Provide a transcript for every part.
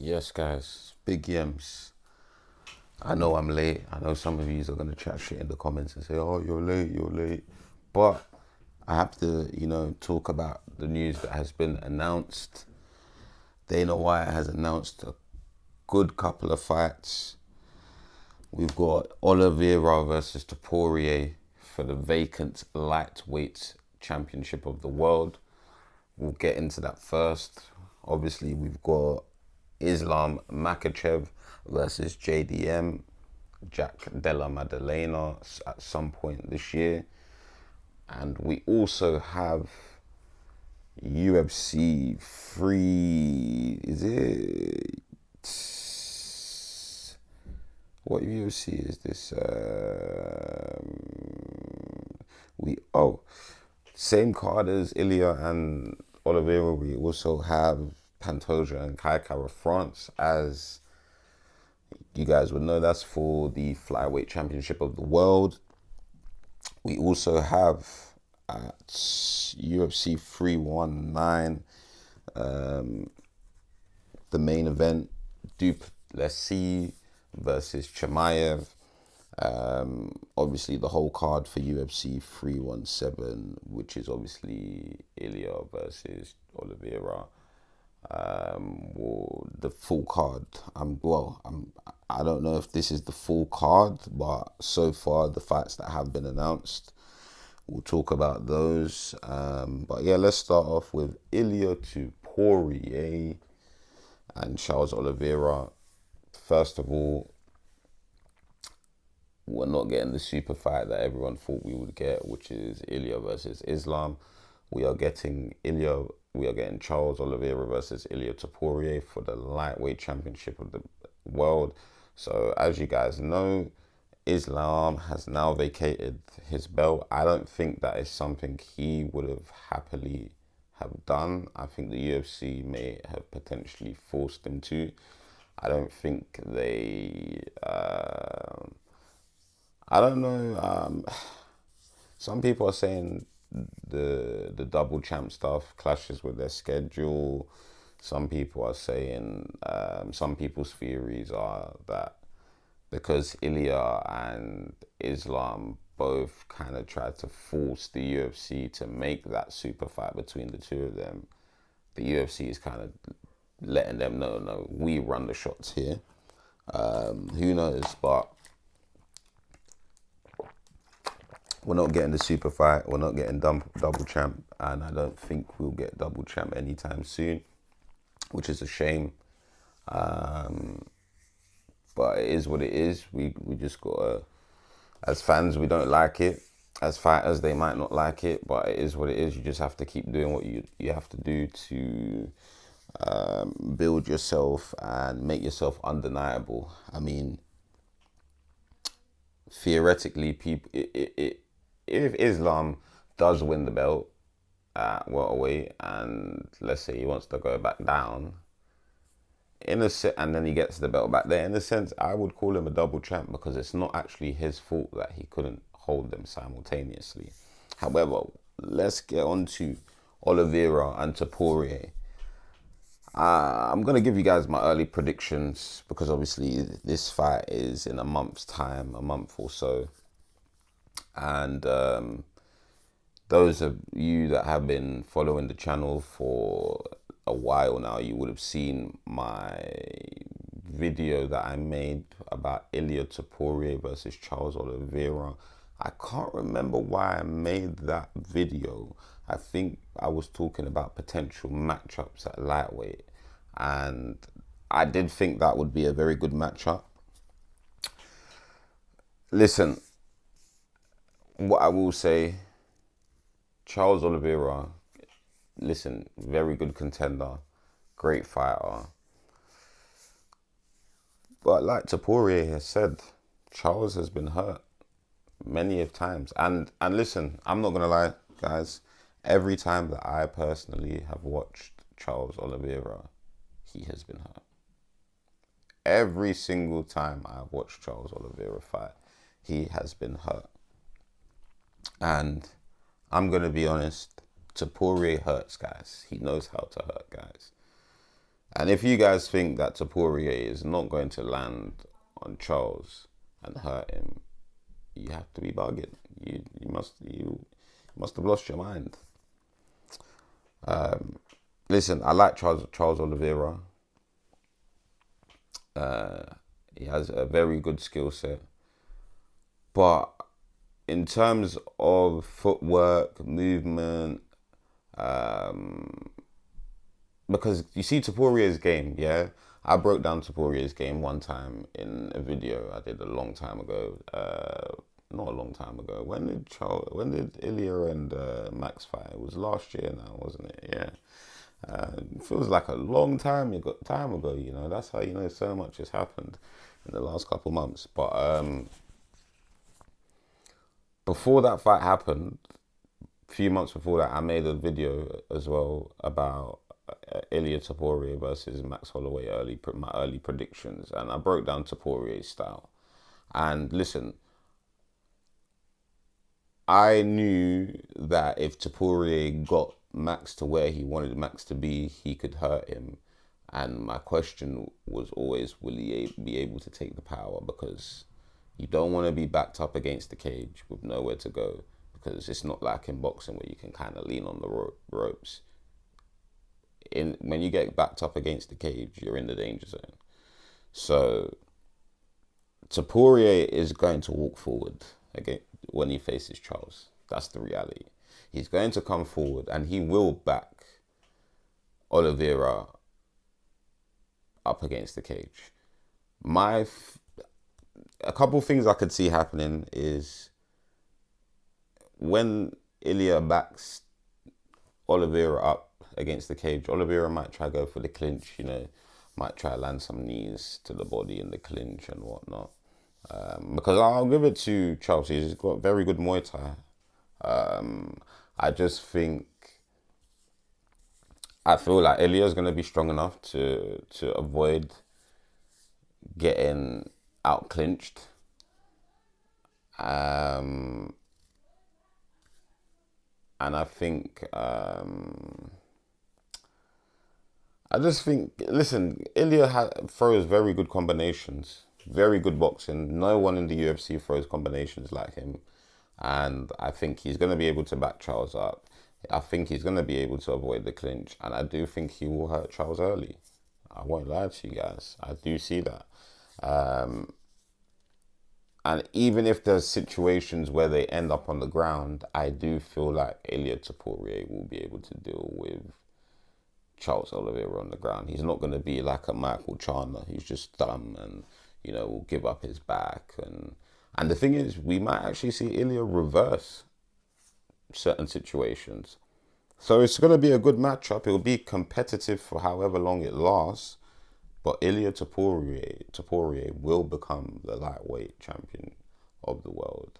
Yes, guys, big yams. I know I'm late. I know some of you are gonna chat shit in the comments and say, "Oh, you're late." But I have to, talk about the news that has been announced. Dana White has announced a good couple of fights. We've got Oliveira versus Topuria for the vacant lightweight championship of the world. We'll get into that first. Obviously, we've got Islam Makachev versus JDM, Jack Della Maddalena, at some point this year. And we also have UFC 3. Is it? What UFC is this? Same card as Ilia and Oliveira. We also have Pantoja and Kai Kara France. As you guys would know, that's for the flyweight championship of the world. We also have at UFC 319 the main event, Duplessis versus Chimaev. Obviously, the whole card for UFC 317, which is obviously Ilia versus Oliveira. The full card. I don't know if this is the full card, but so far the fights that have been announced, we'll talk about those. But yeah, let's start off with Ilia to Poirier and Charles Oliveira. First of all, we're not getting the super fight that everyone thought we would get, which is Ilia versus Islam. We are getting Charles Oliveira versus Ilia Topuria for the lightweight championship of the world. So as you guys know, Islam has now vacated his belt. I don't think that is something he would have happily have done. I think the UFC may have potentially forced him to. I don't think they. I don't know. Some people are saying the double champ stuff clashes with their schedule. Some people are saying some people's theories are that because Ilia and Islam both kind of tried to force the UFC to make that super fight between the two of them, the UFC is kind of letting them know, no, we run the shots here. Who knows? But we're not getting the super fight. We're not getting double champ, and I don't think we'll get double champ anytime soon, which is a shame. But it is what it is. We just gotta, as fans, we don't like it. As fighters, they might not like it, but it is what it is. You just have to keep doing what you have to do to build yourself and make yourself undeniable. I mean, theoretically, if Islam does win the belt at welterweight, and let's say he wants to go back down, and then he gets the belt back there, in a sense, I would call him a double champ because it's not actually his fault that he couldn't hold them simultaneously. However, let's get on to Oliveira and Topuria. I'm going to give you guys my early predictions because obviously this fight is in a month's time, a month or so. And those of you that have been following the channel for a while now, you would have seen my video that I made about Ilia Topuria versus Charles Oliveira. I can't remember why I made that video. I think I was talking about potential matchups at lightweight, and I did think that would be a very good matchup. Listen, what I will say, Charles Oliveira, listen, very good contender, great fighter. But like Topuria has said, Charles has been hurt many of times. And listen, I'm not gonna lie, guys. Every time that I personally have watched Charles Oliveira, he has been hurt. Every single time I've watched Charles Oliveira fight, he has been hurt. And I'm gonna be honest, Topuria hurts, guys. He knows how to hurt, guys. And if you guys think that Topuria is not going to land on Charles and hurt him, you have to be bugging. You must have lost your mind. Listen, I like Charles Oliveira. He has a very good skill set, but in terms of footwork, movement, because you see Topuria's game, yeah. I broke down Topuria's game one time in a video I did a long time ago. Not a long time ago. When did Ilia and Max fight? It was last year now, wasn't it? Yeah. It feels like a long time ago. You know, that's how you know so much has happened in the last couple months. But before that fight happened, a few months before that, I made a video as well about Ilia Topuria versus Max Holloway, my early predictions, and I broke down Topuria's style. And listen, I knew that if Topuria got Max to where he wanted Max to be, he could hurt him. And my question was always, will he be able to take the power? Because you don't want to be backed up against the cage with nowhere to go. Because it's not like in boxing where you can kind of lean on the ropes. When you get backed up against the cage, you're in the danger zone. So Topuria is going to walk forward again when he faces Charles. That's the reality. He's going to come forward and he will back Oliveira up against the cage. A couple things I could see happening is when Ilia backs Oliveira up against the cage, Oliveira might try to go for the clinch, you know, might try to land some knees to the body in the clinch and whatnot. Because I'll give it to Charles, he's got very good Muay Thai. I feel like Ilia's going to be strong enough to avoid getting out clinched. And I think, listen, Ilia throws very good combinations, very good boxing. No one in the UFC throws combinations like him. And I think he's going to be able to back Charles up. I think he's going to be able to avoid the clinch. And I do think he will hurt Charles early. I won't lie to you guys. I do see that. And even if there's situations where they end up on the ground, I do feel like Ilia Topuria will be able to deal with Charles Oliveira on the ground. He's not going to be like a Michael Chandler. He's just dumb and, you know, will give up his back. And the thing is, we might actually see Ilia reverse certain situations. So it's going to be a good matchup. It will be competitive for however long it lasts. But Ilia Topuria will become the lightweight champion of the world.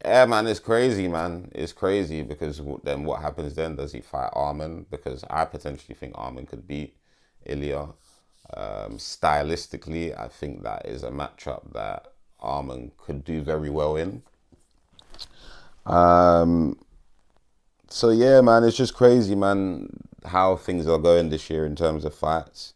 Yeah, man, it's crazy, man. It's crazy because then what happens then? Does he fight Arman? Because I potentially think Arman could beat Ilia. Stylistically, I think that is a matchup that Arman could do very well in. So yeah, man, it's just crazy, man, how things are going this year in terms of fights.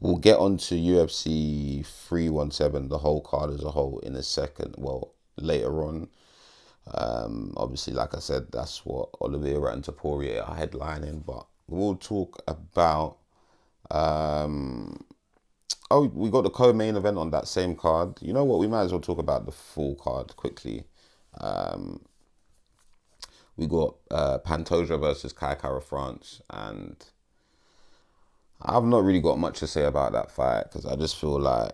We'll get on to UFC 317, the whole card as a whole, in a second. Well, later on. Obviously, like I said, that's what Oliveira and Topuria are headlining. But we'll talk about... we got the co-main event on that same card. You know what? We might as well talk about the full card quickly. We got Pantoja versus Kai Kara France, and I've not really got much to say about that fight because I just feel like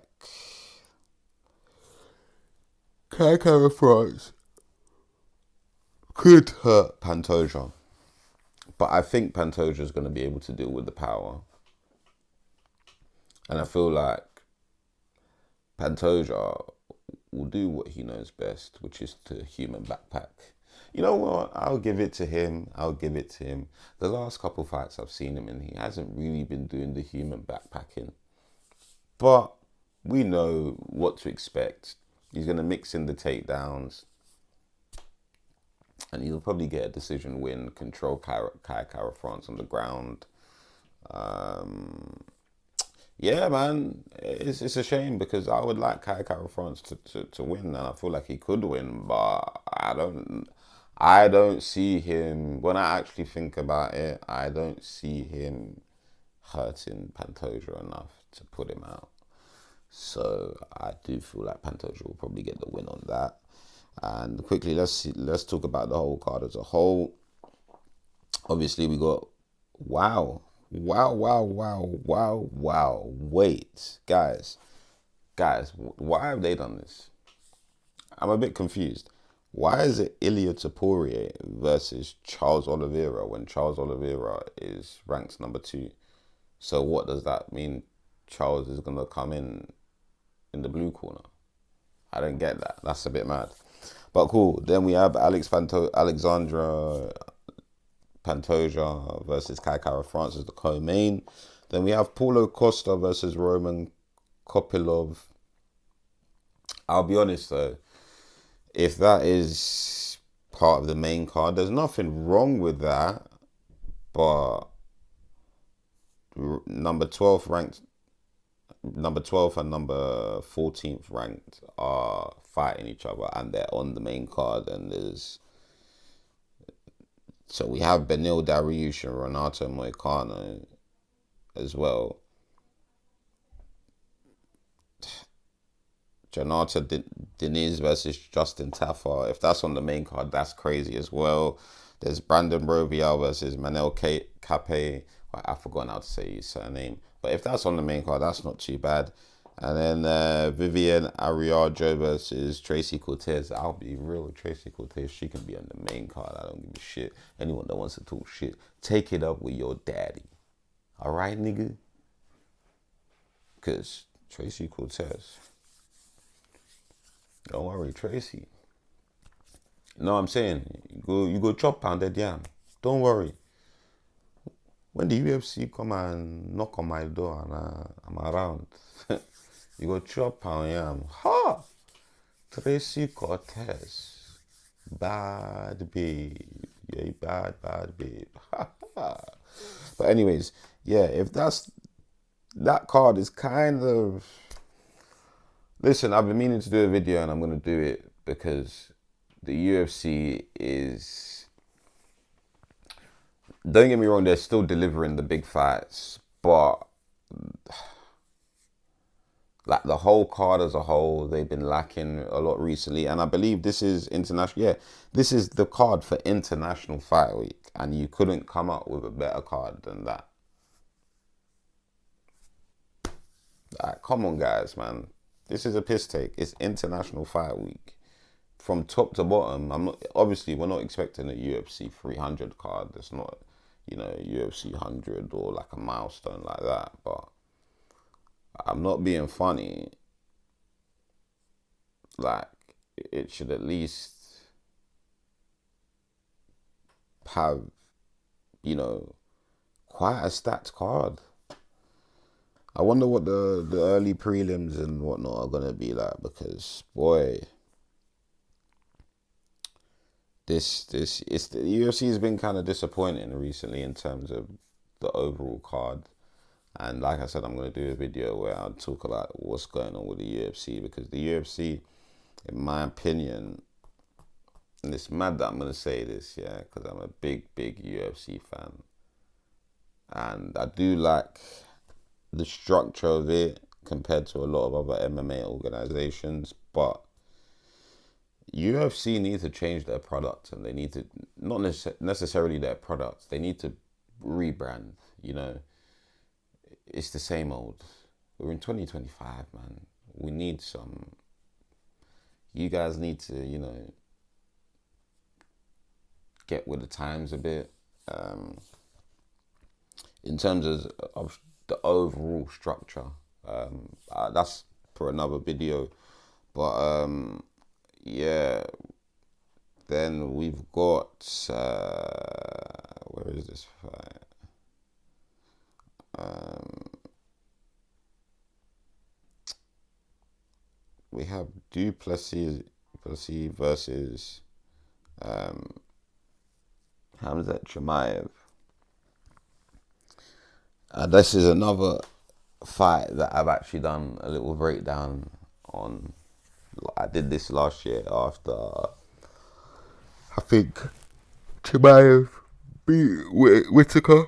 Kai Kara France could hurt Pantoja, but I think Pantoja is going to be able to deal with the power, and I feel like Pantoja will do what he knows best, which is to human backpack. You know what? I'll give it to him. The last couple fights I've seen him in, he hasn't really been doing the human backpacking. But we know what to expect. He's going to mix in the takedowns. and he'll probably get a decision win, control Kai Kara France on the ground. Yeah, man, it's a shame because I would like Kai Kara France to win, and I feel like he could win, but I don't see him. When I actually think about it, I don't see him hurting Pantoja enough to put him out. So I do feel like Pantoja will probably get the win on that. And quickly, let's talk about the whole card as a whole. Obviously, we got wow, wow, wow, wow, wow, wow. Wait, guys, why have they done this? I'm a bit confused. Why is it Ilia Topuria versus Charles Oliveira when Charles Oliveira is ranked number 2? So what does that mean? Charles is gonna come in the blue corner. I don't get that. That's a bit mad. But cool. Then we have Alexandra Pantoja versus Kai Kara France as the co-main. Then we have Paulo Costa versus Roman Kopilov. I'll be honest though, if that is part of the main card, there's nothing wrong with that. But number 12 ranked, number 12 and number 14th ranked are fighting each other, and they're on the main card. And so we have Benil Dariush and Renato Moicano as well. Janata Diniz versus Justin Taffa. If that's on the main card, that's crazy as well. There's Brandon Robial versus Manel Cape. I've forgotten how to say his surname. But if that's on the main card, that's not too bad. And then Vivian Ariarjo versus Tracy Cortez. I'll be real with Tracy Cortez. She can be on the main card. I don't give a shit. Anyone that wants to talk shit, take it up with your daddy. All right, nigga? Because Tracy Cortez. Don't worry, Tracy. No, I'm saying, you go chop pounded yam. Don't worry. When the UFC come and knock on my door and I'm around, you go chop pound yam. Ha! Tracy Cortez. Bad babe. Yeah, bad babe. But anyways, yeah, if that card is kind of... Listen, I've been meaning to do a video and I'm going to do it because the UFC is... Don't get me wrong, they're still delivering the big fights, but like the whole card as a whole, they've been lacking a lot recently. And I believe this is international. Yeah, this is the card for International Fight Week, and you couldn't come up with a better card than that. Like, come on, guys, man. This is a piss take. It's International Fight Week. From top to bottom, we're not expecting a UFC 300 card. It's not, UFC 100 or like a milestone like that. But I'm not being funny. Like, it should at least have, quite a stacked card. I wonder what the early prelims and whatnot are gonna be like, because boy, the UFC has been kind of disappointing recently in terms of the overall card. And like I said, I'm gonna do a video where I'll talk about what's going on with the UFC, because the UFC, in my opinion, and it's mad that I'm gonna say this, yeah, because I'm a big UFC fan, and I do like the structure of it compared to a lot of other MMA organizations, but UFC need to change their product, and they need to, not necessarily their products, they need to rebrand. It's the same old. We're in 2025, man. We need some, you guys need to, get with the times a bit, in terms of the overall structure. That's for another video. But yeah, then we've got where is this fight? We have Duplessis versus Hamzat Chimaev. This is another fight that I've actually done a little breakdown on. I did this last year after, I think, Chimaev beat Whitaker.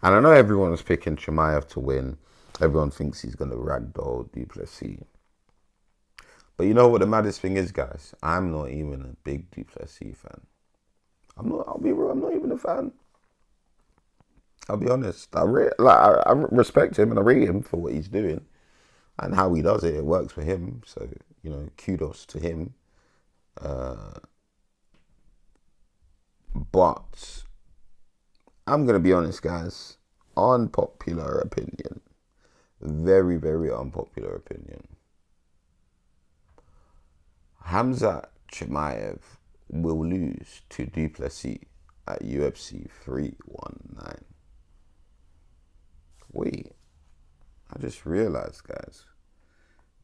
And I know everyone was picking Chimaev to win. Everyone thinks he's going to ragdoll Du Plessis. But you know what the maddest thing is, guys? I'm not even a big Du Plessis fan. I'll be real, I'm not even a fan. I'll be honest. I respect him and I rate him for what he's doing and how he does it. It works for him. So, kudos to him. But I'm going to be honest, guys. Unpopular opinion. Very, very unpopular opinion. Hamzat Chimaev will lose to Du Plessis at UFC 319. Wait, I just realized, guys.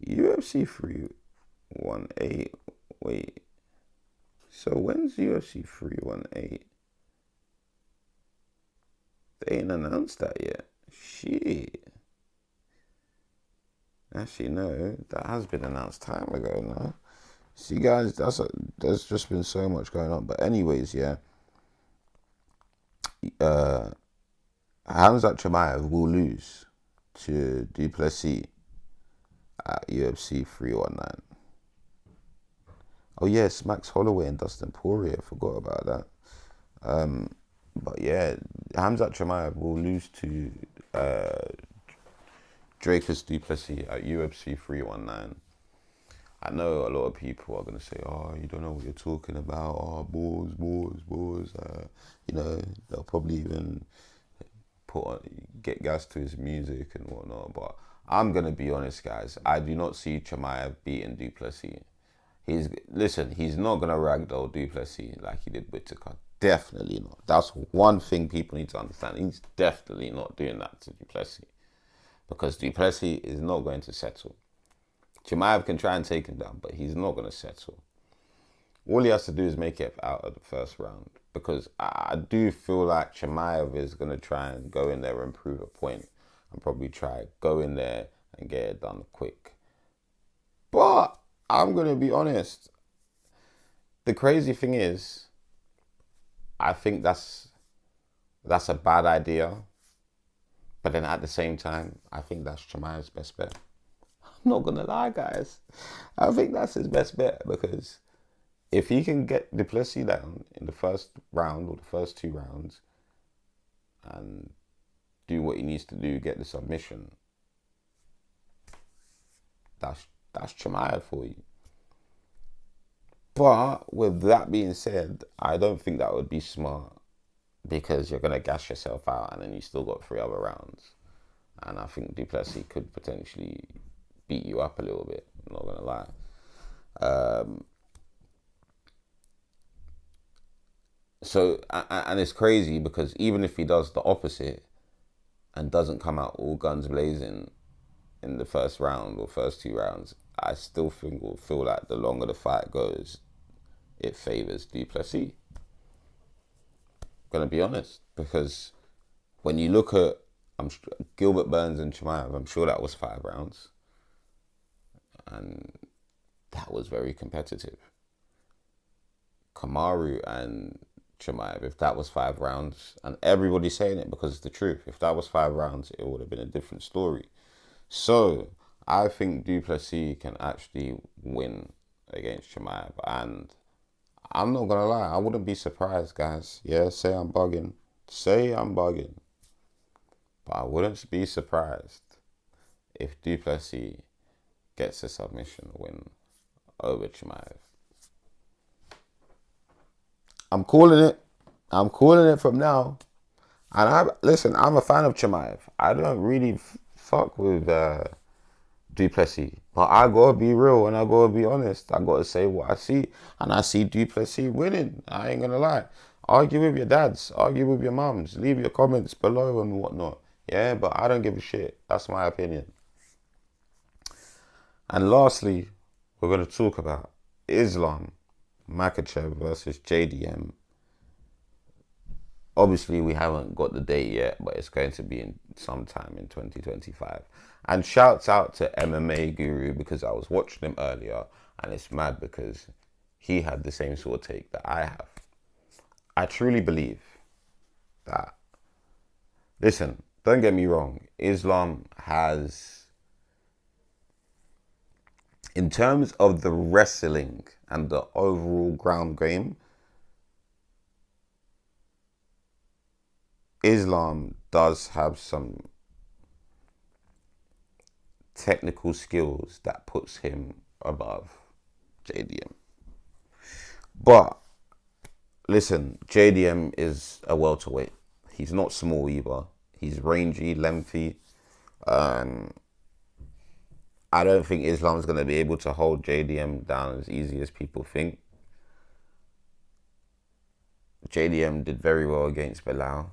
UFC 318. Wait. So when's UFC 318? They ain't announced that yet. Shit. Actually, no, that has been announced time ago now. See, guys, there's just been so much going on. But anyways, yeah. Hamzat Chimaev will lose to Du Plessis at UFC 319. Oh, yes, Max Holloway and Dustin Poirier. I forgot about that. But yeah, Hamzat Chimaev will lose to Dracus Du Plessis at UFC 319. I know a lot of people are going to say, oh, you don't know what you're talking about. Oh, balls. They'll probably even get gas to his music and whatnot. But I'm going to be honest, guys. I do not see Chimaev beating Du Plessis. He's not going to ragdoll Du Plessis like he did Whitaker. Definitely not. That's one thing people need to understand. He's definitely not doing that to Du Plessis. Because Du Plessis is not going to settle. Chimaev can try and take him down, but he's not going to settle. All he has to do is make it out of the first round. Because I do feel like Chimaev is going to try and go in there and prove a point. And probably try go in there and get it done quick. But I'm going to be honest. The crazy thing is, I think that's a bad idea. But then at the same time, I think that's Chimaev's best bet. I'm not going to lie, guys. I think that's his best bet because if he can get Du Plessis down in the first round or the first two rounds and do what he needs to do, get the submission, that's Chimaev for you. But with that being said, I don't think that would be smart because you're going to gas yourself out and then you still got 3 other rounds. And I think Du Plessis could potentially beat you up a little bit, I'm not going to lie. So, and it's crazy because even if he does the opposite and doesn't come out all guns blazing in the first round or first 2 rounds, I still feel like the longer the fight goes, it favours Du Plessis. Gonna be honest, because when you look at Gilbert Burns and Chimaev, I'm sure that was 5 rounds, and that was very competitive. Kamaru and Chimaev, if that was 5 rounds, and everybody's saying it because it's the truth, if that was 5 rounds, it would have been a different story. So I think Du Plessis can actually win against Chimaev, and I'm not gonna lie, I wouldn't be surprised, guys. Yeah, say I'm bugging, but I wouldn't be surprised if Du Plessis gets a submission win over Chimaev. I'm calling it from now. And I'm a fan of Chimaev. I don't really fuck with Du Plessis. But I gotta be real and I gotta be honest. I gotta say what I see. And I see Du Plessis winning. I ain't gonna lie. Argue with your dads. Argue with your mums. Leave your comments below and whatnot. Yeah, but I don't give a shit. That's my opinion. And lastly, we're going to talk about Islam Makhachev versus JDM. Obviously, we haven't got the date yet, but it's going to be in sometime in 2025. And shouts out to MMA Guru, because I was watching him earlier, and it's mad because he had the same sort of take that I have. I truly believe that, listen, don't get me wrong, Islam has, in terms of the wrestling and the overall ground game, Islam does have some technical skills that puts him above JDM. But listen, JDM is a welterweight. He's not small either. He's rangy, lengthy. I don't think Islam's going to be able to hold JDM down as easy as people think. JDM did very well against Bilal.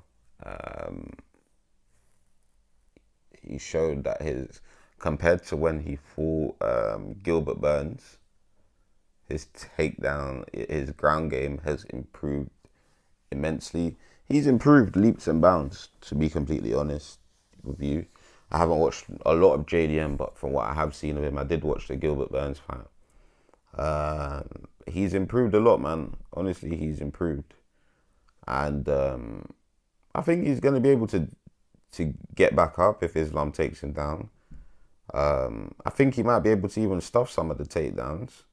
He showed that compared to when he fought Gilbert Burns, his takedown, his ground game has improved immensely. He's improved leaps and bounds, to be completely honest with you. I haven't watched a lot of JDM, but from what I have seen of him, I did watch the Gilbert Burns fight. He's improved a lot, man. Honestly, he's improved. And I think he's going to be able to get back up if Islam takes him down. I think he might be able to even stuff some of the takedowns.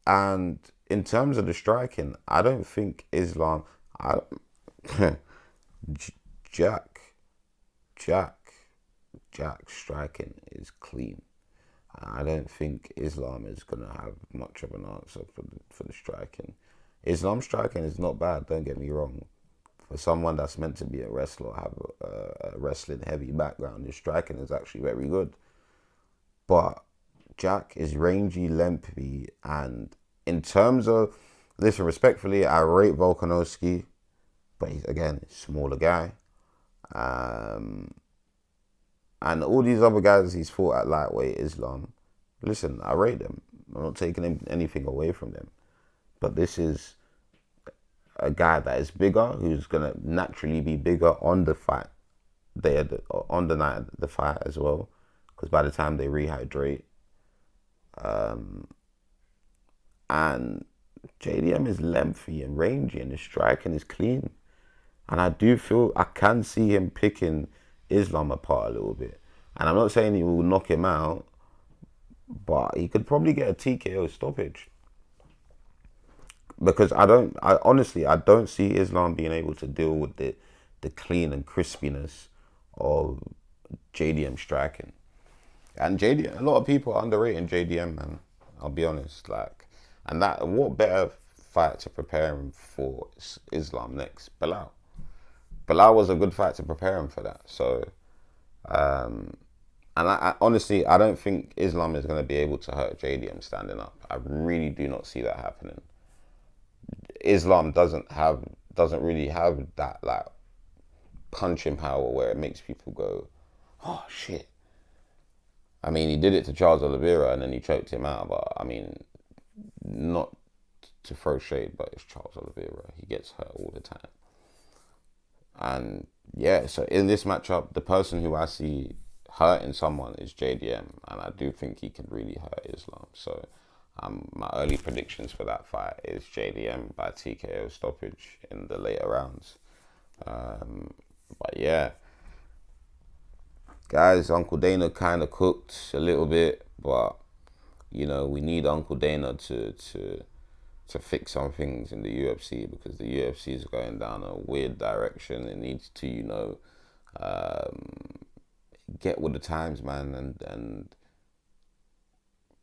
And in terms of the striking, I don't think Islam... Jack striking is clean. I don't think Islam is going to have much of an answer for the striking. Islam striking is not bad, don't get me wrong. For someone that's meant to be a wrestler, have a wrestling heavy background, his striking is actually very good. But Jack is rangy, lengthy, and in terms of, listen, respectfully, I rate Volkanovski, but he's, again, a smaller guy. And all these other guys he's fought at lightweight, Islam, listen, I rate them. I'm not taking anything away from them. But this is a guy that is bigger, who's going to naturally be bigger on the fight day, on the night of the fight as well, because by the time they rehydrate. And JDM is lengthy and rangy, and his striking is clean. And I do feel I can see him picking Islam apart a little bit. And I'm not saying he will knock him out, but he could probably get a TKO stoppage. Because I honestly don't see Islam being able to deal with the clean and crispiness of JDM striking. And JDM, a lot of people are underrating JDM, man. I'll be honest. And what better fight to prepare him for Islam next? Bilal. Bilal was a good fight to prepare him for that. So, and I honestly, I don't think Islam is going to be able to hurt JDM standing up. I really do not see that happening. Islam doesn't really have that punching power where it makes people go, oh shit. I mean, he did it to Charles Oliveira and then he choked him out, but I mean, not to throw shade, but it's Charles Oliveira. He gets hurt all the time. And yeah, so in this matchup, the person who I see hurting someone is JDM, and I do think he can really hurt Islam. So my early predictions for that fight is JDM by TKO stoppage in the later rounds. But yeah, guys, Uncle Dana kind of cooked a little bit, but you know, we need Uncle Dana to fix some things in the UFC, because the UFC is going down a weird direction. It needs to, you know, get with the times, man, and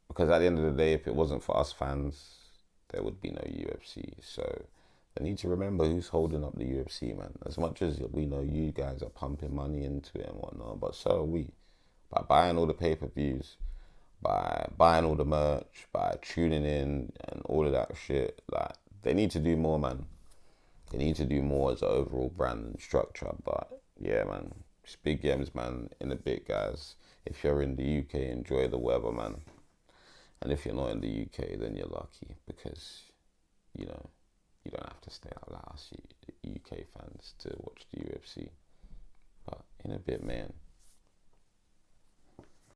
because at the end of the day, if it wasn't for us fans, there would be no UFC. So they need to remember who's holding up the UFC, man. As much as we know you guys are pumping money into it and whatnot, but so are we. By buying all the pay-per-views, by buying all the merch, by tuning in and all of that shit, they need to do more, man. They need to do more as an overall brand and structure. But yeah, man, it's Big Yems, man, in a bit, guys. If you're in the UK, enjoy the weather, man. And if you're not in the UK, then you're lucky because, you know, you don't have to stay out like us UK fans to watch the UFC. But in a bit, man.